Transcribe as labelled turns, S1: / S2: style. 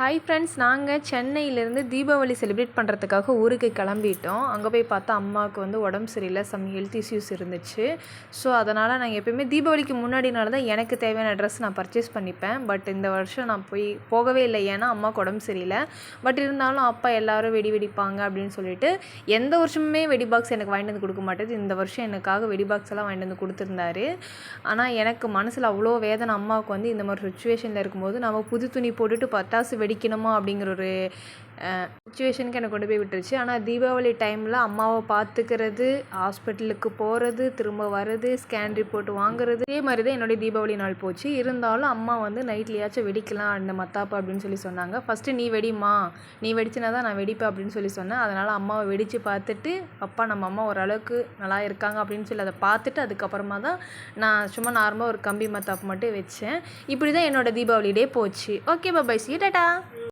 S1: Hi friends, நாங்கள் சென்னையிலேருந்து Deepavali celebrate பண்ணுறதுக்காக ஊருக்கு கிளம்பிட்டோம். அங்கே போய் பார்த்தா அம்மாவுக்கு வந்து உடம்பு சரியில்லை, சம் ஹெல்த் இஷ்யூஸ் இருந்துச்சு. ஸோ அதனால் நாங்கள் எப்போயுமே தீபாவளிக்கு முன்னாடினால தான் எனக்கு தேவையான ட்ரெஸ் நான் பர்ச்சேஸ் பண்ணிப்பேன். பட் இந்த வருஷம் நான் போகவே இல்லை, ஏன்னா அம்மாவுக்கு உடம்பு சரியில்லை. பட் இருந்தாலும் அப்பா எல்லோரும் வெடி வெடிப்பாங்க அப்படின்னு சொல்லிட்டு எந்த வருஷமுமே வெடி பாக்ஸ் எனக்கு வாங்கிட்டு வந்து கொடுக்க மாட்டேது. இந்த வருஷம் எனக்காக வெடி பாக்ஸ் எல்லாம் வாங்கிட்டு வந்து கொடுத்துருந்தாரு. ஆனால் எனக்கு மனசில் அவ்வளோ வேதனை. அம்மாவுக்கு வந்து இந்த மாதிரி சுச்சுவேஷனில் இருக்கும்போது நம்ம புது துணி போட்டுட்டு பட்டாசு வெடிக்கணுமா அப்படிங்கிற ஒரு சுச்சுவேஷனுக்கு என்னை கொண்டு போய் விட்டுருச்சு. ஆனால் தீபாவளி டைமில் அம்மாவை பார்த்துக்கிறது, ஹாஸ்பிட்டலுக்கு போகிறது, திரும்ப வர்றது, ஸ்கேன் ரிப்போர்ட் வாங்குறது, இதே மாதிரி தான் என்னுடைய தீபாவளி நாள் போச்சு. இருந்தாலும் அம்மா வந்து நைட்லையாச்சும் வெடிக்கலாம் அந்த மத்தாப்பு அப்படின்னு சொல்லி சொன்னாங்க. ஃபஸ்ட்டு நீ வெடிமா, நீ வெடிச்சினா தான் நான் வெடிப்பேன் அப்படின்னு சொல்லி சொன்னேன். அதனால் அம்மாவை வெடித்து பார்த்துட்டு அப்பா நம்ம அம்மா ஓரளவுக்கு நல்லா இருக்காங்க அப்படின்னு சொல்லி அதை பார்த்துட்டு அதுக்கப்புறமா தான் நான் சும்மா நார்மலாக ஒரு கம்பி மத்தாப்பு மட்டும் வச்சேன். இப்படி தான் என்னோடய தீபாவளி டே போச்சு. Okay, bye, see you, Tata.